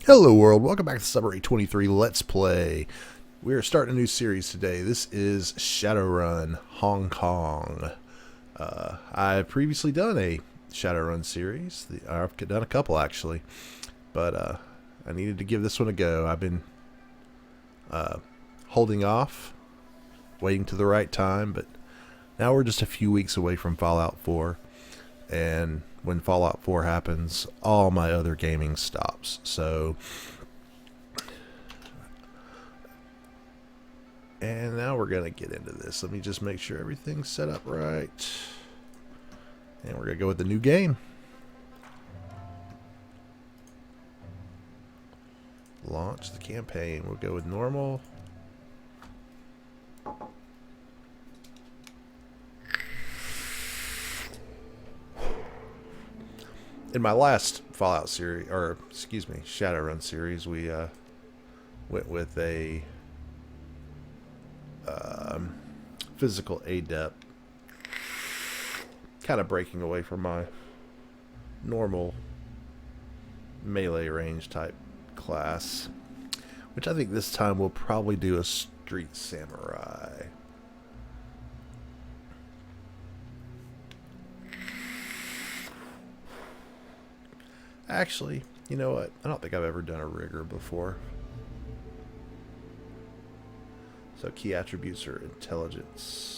Hello world, welcome back to Summary 23 Let's Play. We are starting a new series today. This is Shadowrun Hong Kong. I've previously done a Shadowrun series. I've done a couple actually, but I needed to give this one a go. I've been holding off, waiting to the right time, but now we're just a few weeks away from Fallout 4, and when Fallout 4 happens, all my other gaming stops. So, and now we're going to get into this. Let me just make sure everything's set up right. And we're going to go with the new game. Launch the campaign. We'll go with normal. In my last Fallout series, or excuse me, Shadowrun series, we went with a physical adept, kind of breaking away from my normal melee range type class, which I think this time we'll probably do a street samurai. Actually, you know what? I don't think I've ever done a rigger before. So key attributes are intelligence.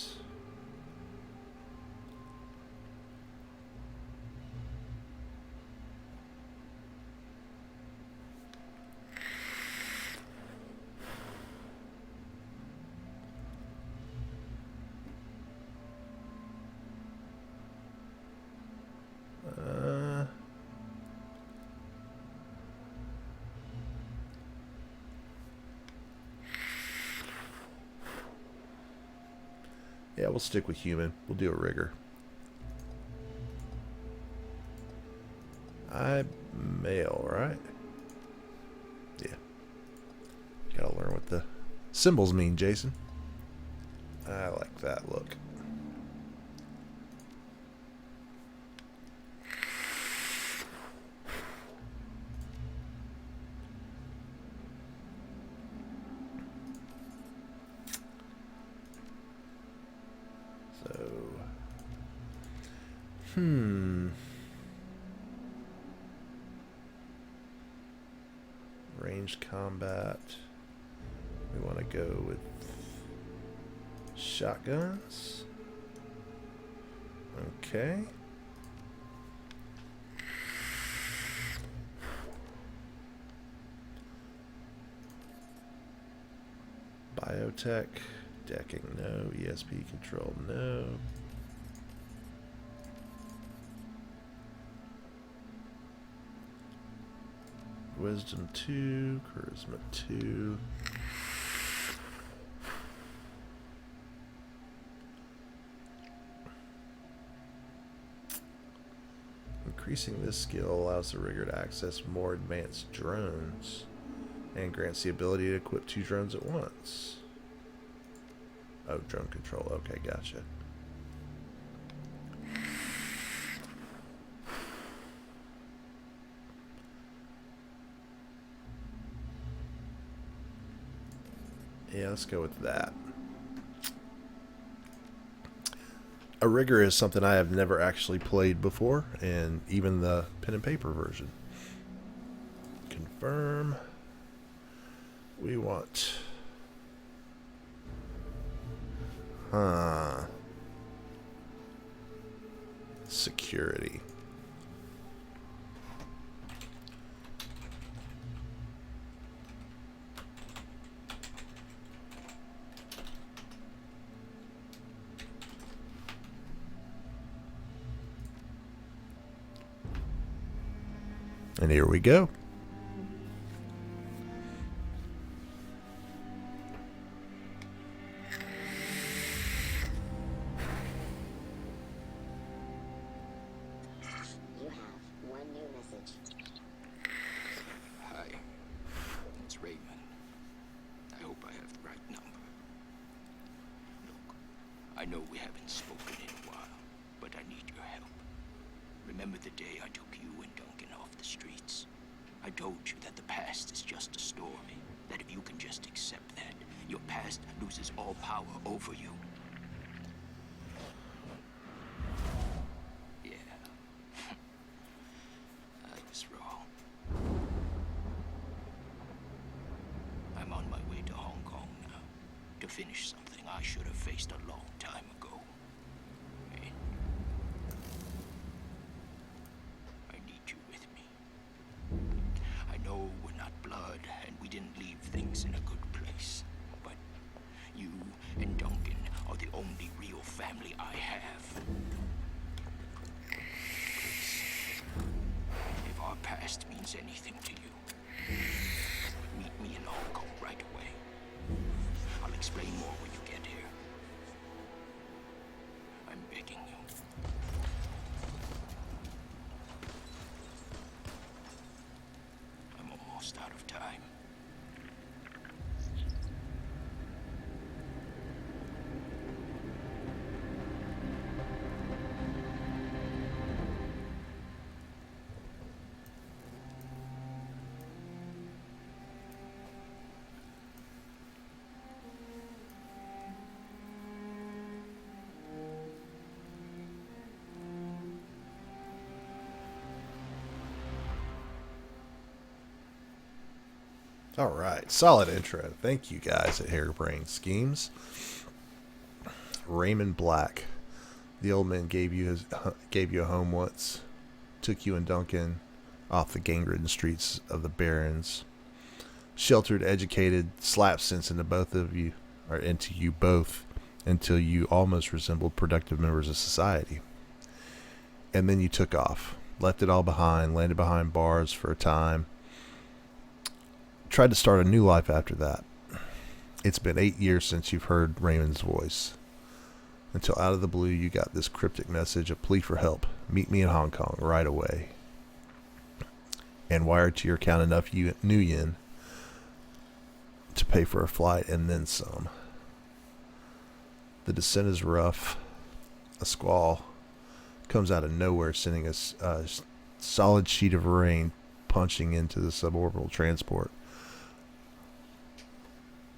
Yeah, we'll stick with human. We'll do a rigger. I'm male, right? Yeah. Gotta learn what the symbols mean, Jason. I like that look. Ranged combat. We want to go with shotguns. Okay. Biotech. Decking, no. ESP control, no. Wisdom 2, Charisma 2. Increasing this skill allows the rigger to access more advanced drones and grants the ability to equip 2 drones at once. Oh, drone control. Okay, gotcha. Yeah, let's go with that. A rigger is something I have never actually played before, and even the pen and paper version. Confirm. We want... security. And here we go. You have one new message. Hi, it's Raymond. I hope I have the right number. Look, I know we haven't spoken in a while, but I need your help. Remember the day I took you and Duncan off the streets? I told you that the past is just a story. That if you can just accept that, your past loses all power over you. Yeah. I was wrong. I'm on my way to Hong Kong now, to finish something I should have faced a long time ago. And I need you with me. I know we're not blood, and we didn't leave things in a good place. But you and Duncan are the only real family I have. Please, if our past means anything to you, meet me in Hong Kong right away. I'll explain more when you get here. I'm begging you. I'm almost out of time. All right, solid intro. Thank you guys at Hairbrain Schemes. Raymond Black, the old man gave you a home once, took you and Duncan off the gang-ridden streets of the Barrens, sheltered, educated, slapped sense into both of you, or into you both, until you almost resembled productive members of society. And then you took off, left it all behind, landed behind bars for a time. Tried to start a new life after that. It's been 8 years since you've heard Raymond's voice. Until out of the blue you got this cryptic message, a plea for help. Meet me in Hong Kong right away. And wired to your account enough new yen to pay for a flight and then some. The descent is rough. A squall comes out of nowhere, sending a solid sheet of rain punching into the suborbital transport.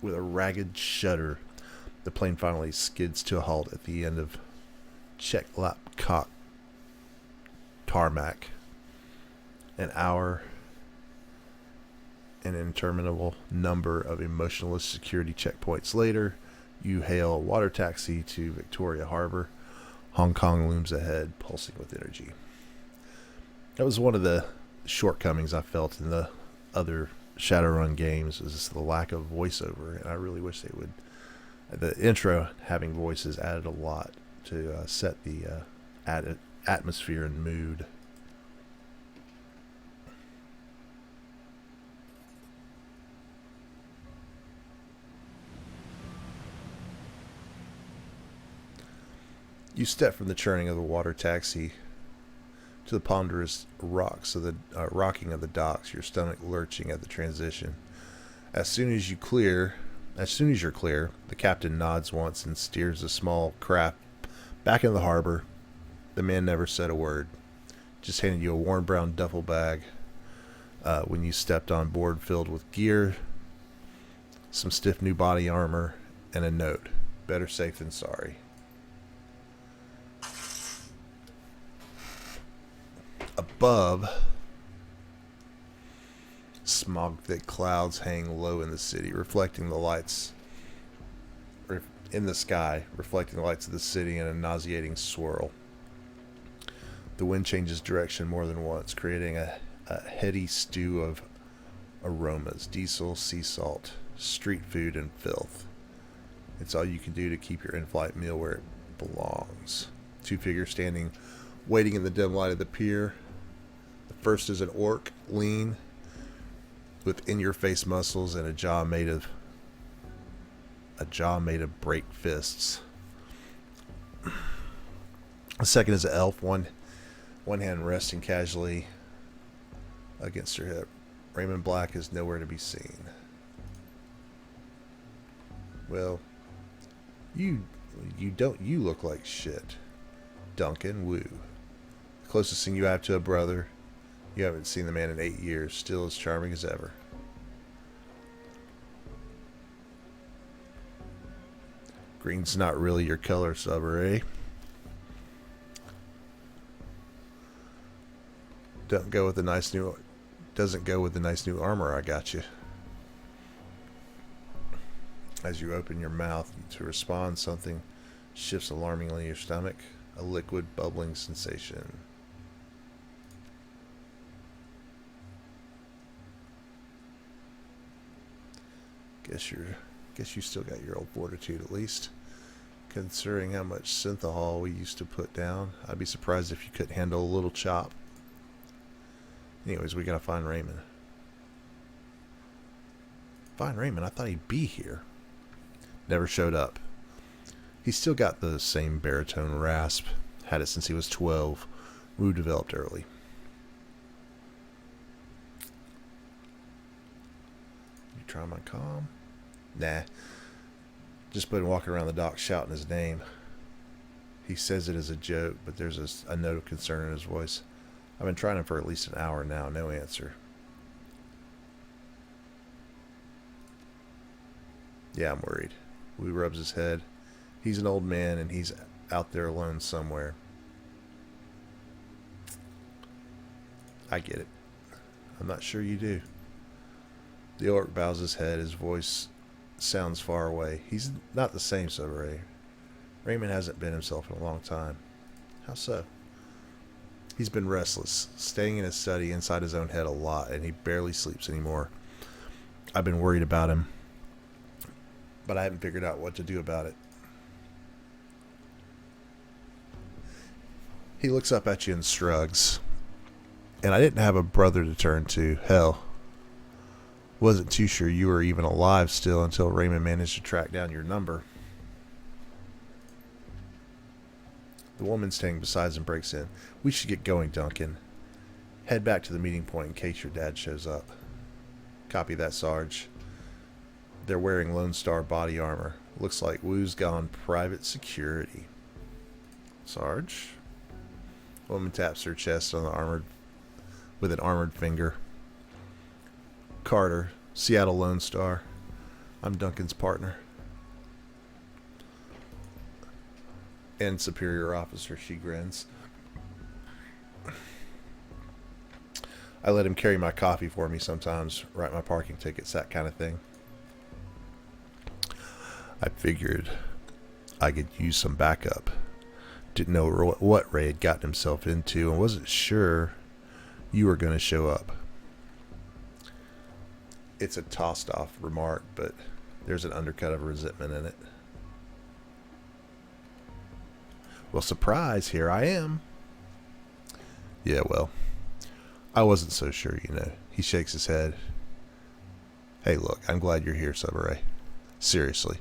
With a ragged shudder, the plane finally skids to a halt at the end of Cheklapkot tarmac. An hour, an interminable number of emotionless security checkpoints later, you hail a water taxi to Victoria Harbor. Hong Kong looms ahead, pulsing with energy. That was one of the shortcomings I felt in the other Shadowrun games, is the lack of voiceover, and I really wish they would. The intro having voices added a lot to set the atmosphere and mood. You step from the churning of the water taxi to the ponderous rocks of the rocking of the docks, your stomach lurching at the transition. As soon as you're clear, the captain nods once and steers the small craft back into the harbor. The man never said a word, just handed you a worn brown duffel bag when you stepped on board, filled with gear, some stiff new body armor, and a note. Better safe than sorry. Above, smog-thick clouds hang low in the city, reflecting the lights in the sky, reflecting the lights of the city in a nauseating swirl. The wind changes direction more than once, creating a heady stew of aromas: diesel, sea salt, street food, and filth. It's all you can do to keep your in-flight meal where it belongs. Two figures standing, waiting in the dim light of the pier. The first is an orc, lean, with in-your-face muscles and a jaw made of break fists. The second is an elf, one hand resting casually against her hip. Raymond Black is nowhere to be seen. Well, you look like shit. Duncan, woo. The closest thing you have to a brother, You haven't seen the man in 8 years, still as charming as ever. Green's not really your color, Subber, eh? Doesn't go with the nice new armor I got you. As you open your mouth to respond, something shifts alarmingly in your stomach. A liquid bubbling sensation. Guess you still got your old fortitude at least. Considering how much synthahol we used to put down, I'd be surprised if you couldn't handle a little chop. Anyways, we gotta find Raymond. Find Raymond? I thought he'd be here. Never showed up. He's still got the same baritone rasp. Had it since he was 12. Wu developed early. You try my calm? Nah. Just been walking around the dock shouting his name. He says it as a joke, but there's a note of concern in his voice. I've been trying him for at least an hour now. No answer. Yeah, I'm worried. Wu rubs his head. He's an old man, and he's out there alone somewhere. I get it. I'm not sure you do. The orc bows his head. His voice sounds far away. He's not the same, Sobere. Raymond hasn't been himself in a long time. How so? He's been restless, staying in his study inside his own head a lot, and he barely sleeps anymore. I've been worried about him, but I haven't figured out what to do about it. He looks up at you and shrugs. And I didn't have a brother to turn to. Hell, wasn't too sure you were even alive still until Raymond managed to track down your number. The woman standing beside him breaks in. We should get going, Duncan. Head back to the meeting point in case your dad shows up. Copy that, Sarge. They're wearing Lone Star body armor. Looks like Wu's gone private security. Sarge? Woman taps her chest on the with an armored finger. Carter, Seattle Lone Star. I'm Duncan's partner. And superior officer, she grins. I let him carry my coffee for me sometimes, write my parking tickets, that kind of thing. I figured I could use some backup. Didn't know what Ray had gotten himself into and wasn't sure you were going to show up. It's a tossed off remark, but there's an undercut of resentment in it. Well, surprise, here I am. Yeah, well, I wasn't so sure, you know. He shakes his head. Hey, look, I'm glad you're here, Subare. Seriously.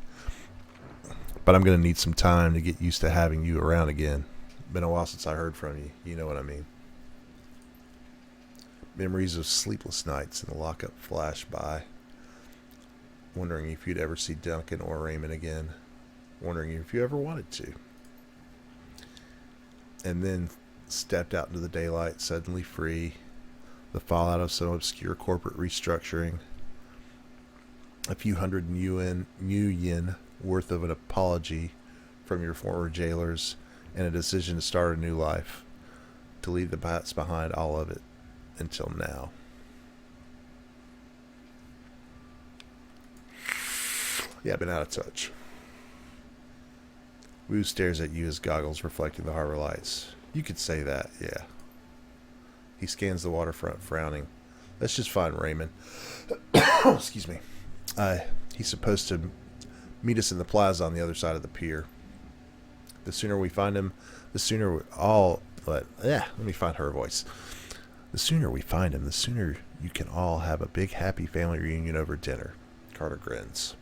But I'm going to need some time to get used to having you around again. Been a while since I heard from you. You know what I mean. Memories of sleepless nights in the lockup flash by. Wondering if you'd ever see Duncan or Raymond again. Wondering if you ever wanted to. And then stepped out into the daylight, suddenly free. The fallout of some obscure corporate restructuring. A few hundred new yen worth of an apology from your former jailers, and a decision to start a new life. To leave the past behind, all of it. Until now. Yeah, I've been out of touch. Wu stares at you, his goggles reflecting the harbor lights. You could say that, yeah. He scans the waterfront, frowning. Let's just find Raymond. Excuse me. He's supposed to meet us in the plaza on the other side of the pier. The sooner we find him, the sooner we all... let me find her voice. The sooner we find him, the sooner you can all have a big happy family reunion over dinner. Carter grins.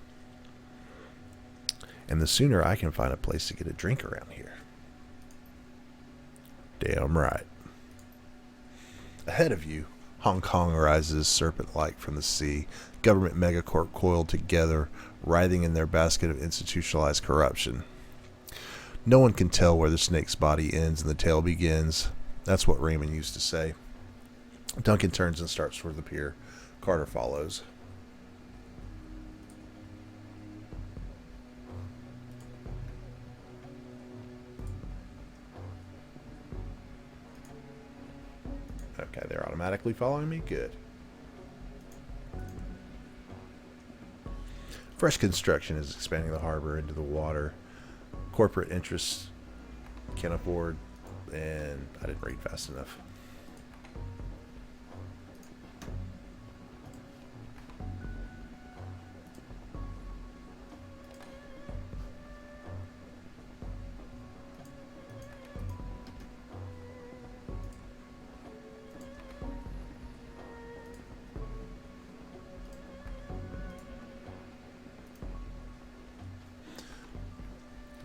And the sooner I can find a place to get a drink around here. Damn right. Ahead of you, Hong Kong rises serpent-like from the sea, government megacorp coiled together, writhing in their basket of institutionalized corruption. No one can tell where the snake's body ends and the tail begins. That's what Raymond used to say. Duncan turns and starts toward the pier. Carter follows. Okay, they're automatically following me. Good. Fresh construction is expanding the harbor into the water. Corporate interests can't afford, and I didn't read fast enough.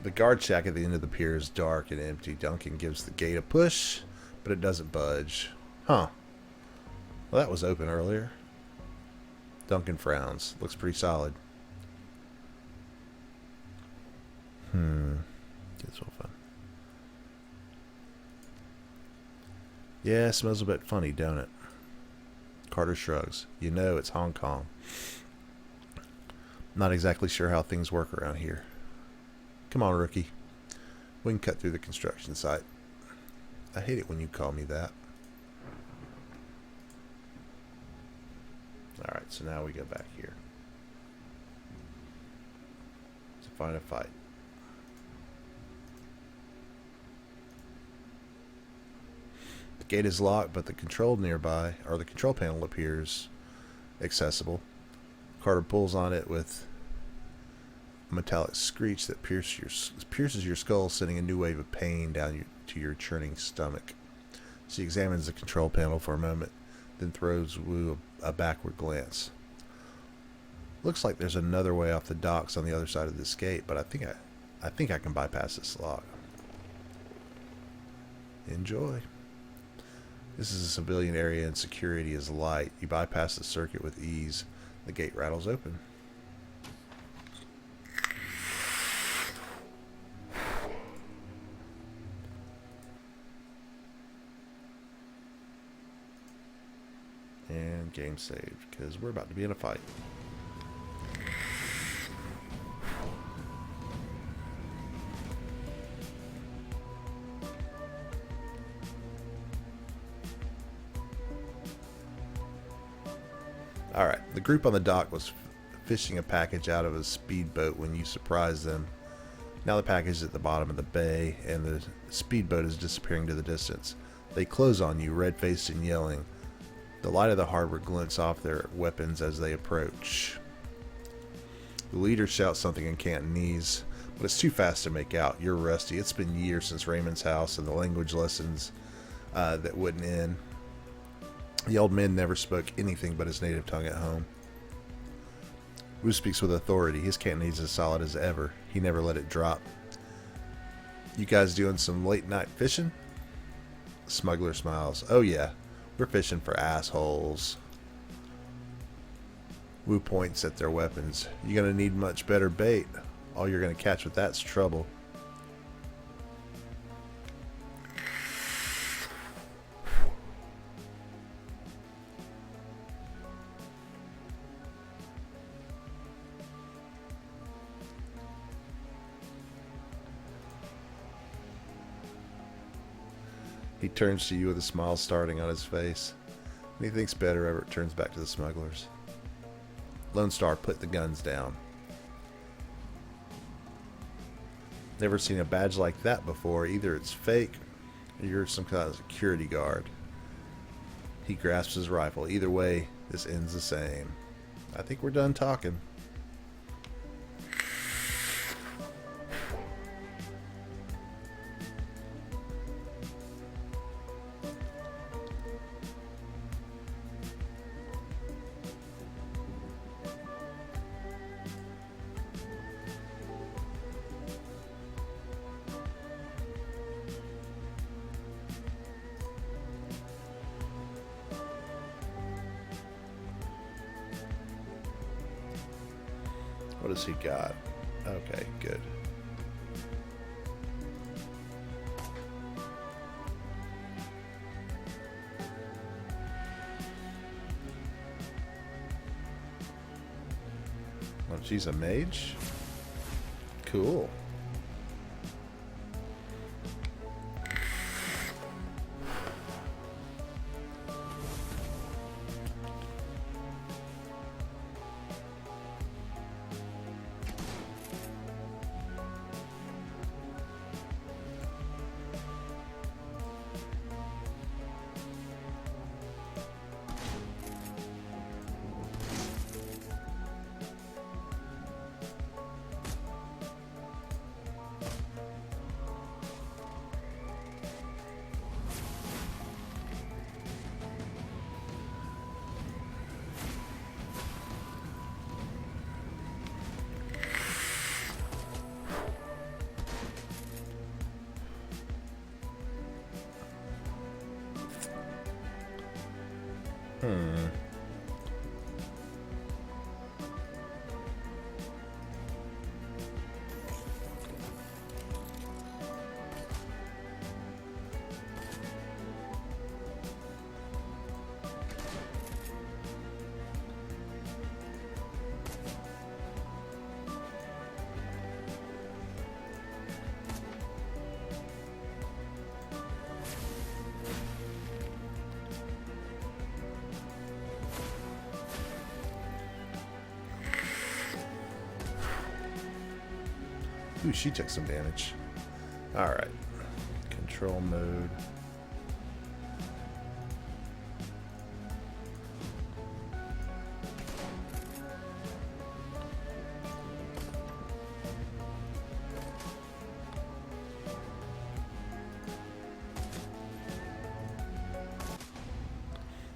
The guard shack at the end of the pier is dark and empty. Duncan gives the gate a push, but it doesn't budge. Huh. Well, that was open earlier. Duncan frowns. Looks pretty solid. Gets all fun. Yeah, smells a bit funny, don't it? Carter shrugs. You know it's Hong Kong. Not exactly sure how things work around here. Come on, rookie. We can cut through the construction site. I hate it when you call me that. Alright, so now we go back here to find a fight. The gate is locked, but the control nearby, or the control panel appears accessible. Carter pulls on it with a metallic screech that pierces your skull, sending a new wave of pain down to your churning stomach. She examines the control panel for a moment, then throws Wu a backward glance. Looks like there's another way off the docks on the other side of this gate, but I think I can bypass this lock. Enjoy. This is a civilian area and security is light. You bypass the circuit with ease. The gate rattles open. And game saved, because we're about to be in a fight. Alright, the group on the dock was fishing a package out of a speedboat when you surprised them. Now the package is at the bottom of the bay, and the speedboat is disappearing to the distance. They close on you, red-faced and yelling. The light of the harbor glints off their weapons as they approach. The leader shouts something in Cantonese, but it's too fast to make out. You're rusty. It's been years since Raymond's house and the language lessons that wouldn't end. The old man never spoke anything but his native tongue at home. Wu speaks with authority. His Cantonese is as solid as ever. He never let it drop. You guys doing some late night fishing? Smuggler smiles. Oh yeah, we're fishing for assholes. Wu points at their weapons. You're gonna need much better bait. All you're gonna catch with that's trouble. He turns to you with a smile starting on his face. When he thinks better of it, turns back to the smugglers. Lone Star put the guns down. Never seen a badge like that before. Either it's fake or you're some kind of security guard. He grasps his rifle. Either way, this ends the same. I think we're done talking. What has he got? Okay, good. Oh, she's a mage? Cool. Ooh, she took some damage. Alright. Control mode.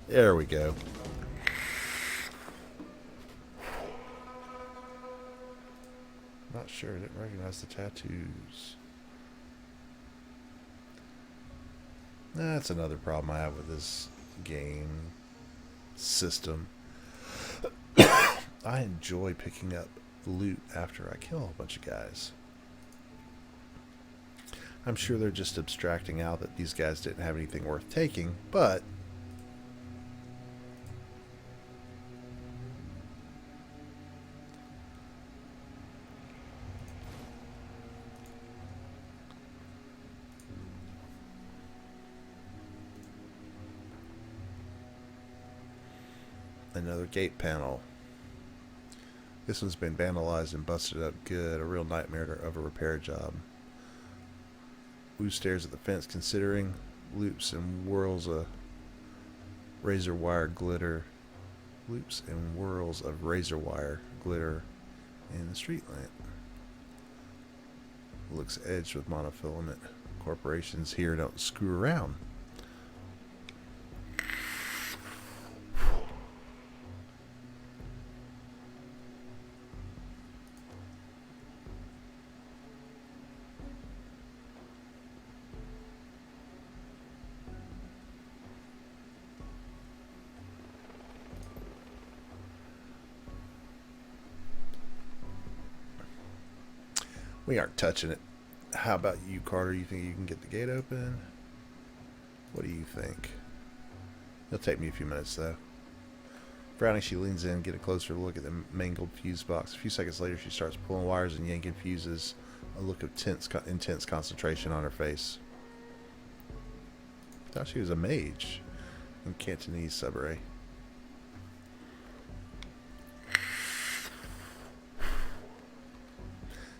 There we go. Not sure. I didn't recognize the tattoos. That's another problem I have with this game system. I enjoy picking up loot after I kill a bunch of guys. I'm sure they're just abstracting out that these guys didn't have anything worth taking, but another gate panel. This one's been vandalized and busted up good. A real nightmare of a repair job. Wu stares at the fence, considering. Loops and whirls of razor wire glitter. Loops and whirls of razor wire glitter in the street lamp. Looks edged with monofilament. Corporations here don't screw around. We aren't touching it. How about you, Carter? You think you can get the gate open? What do you think? It'll take me a few minutes, though. Frowning, she leans in, get a closer look at the mangled fuse box. A few seconds later, she starts pulling wires and yanking fuses, a look of intense concentration on her face. Thought she was a mage in Cantonese subray.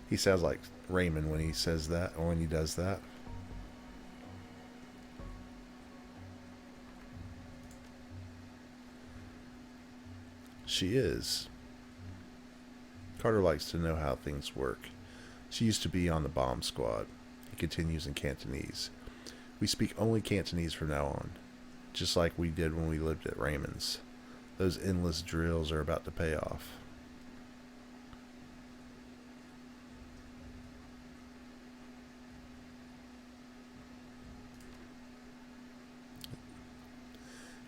He sounds like Raymond when he says that, or when he does that. She is. Carter likes to know how things work. She used to be on the bomb squad. He continues in Cantonese. We speak only Cantonese from now on, just like we did when we lived at Raymond's. Those endless drills are about to pay off.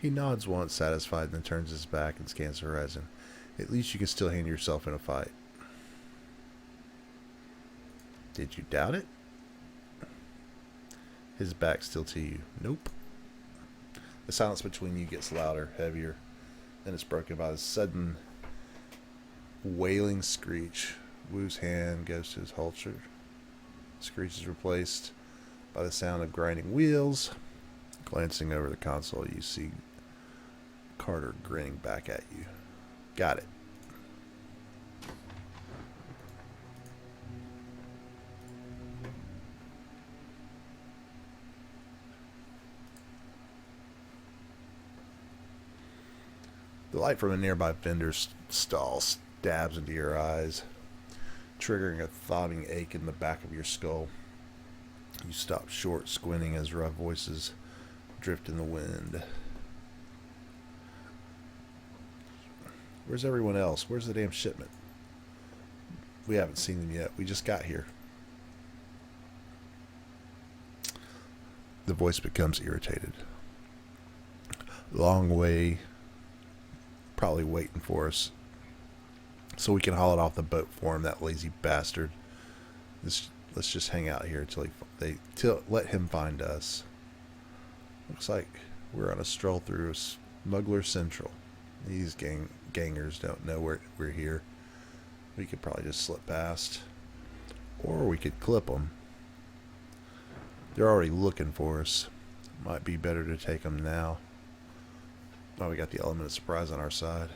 He nods once, satisfied, and then turns his back and scans the horizon. At least you can still handle yourself in a fight. Did you doubt it? His back still to you. Nope. The silence between you gets louder, heavier. Then it's broken by the sudden wailing screech. Wu's hand goes to his holster. Screech is replaced by the sound of grinding wheels. Glancing over the console, you see Carter grinning back at you. Got it. The light from a nearby vendor's stall stabs into your eyes, triggering a throbbing ache in the back of your skull. You stop short, squinting as rough voices drift in the wind. Where's everyone else? Where's the damn shipment? We haven't seen them yet. We just got here. The voice becomes irritated. Long way, probably waiting for us, so we can haul it off the boat for him, that lazy bastard. Let's just hang out here till let him find us. Looks like we're on a stroll through Smuggler Central. These gangers don't know we're here. We could probably just slip past, or we could clip them. They're already looking for us. Might be better to take them now. Oh, we got the element of surprise on our side.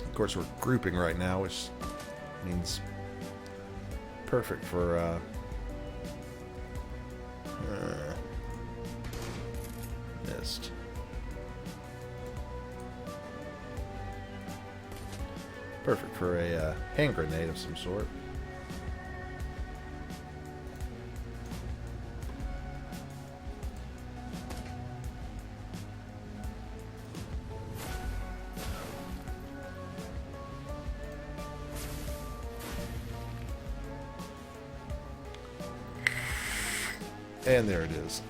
Of course, we're grouping right now, which means perfect for missed. Perfect for a hand grenade of some sort. And there it is.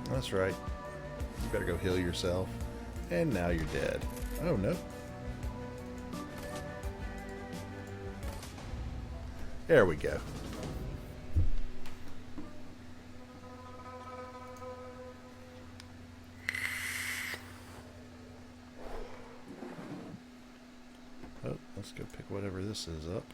That's right. You better go heal yourself. And now you're dead. Oh, no. There we go. Oh, let's go pick whatever this is up.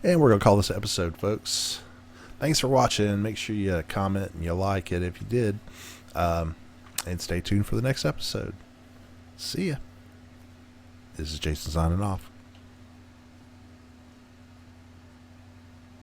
And we're going to call this episode, folks. Thanks for watching. Make sure you comment and you like it if you did. And stay tuned for the next episode. See ya. This is Jason signing off.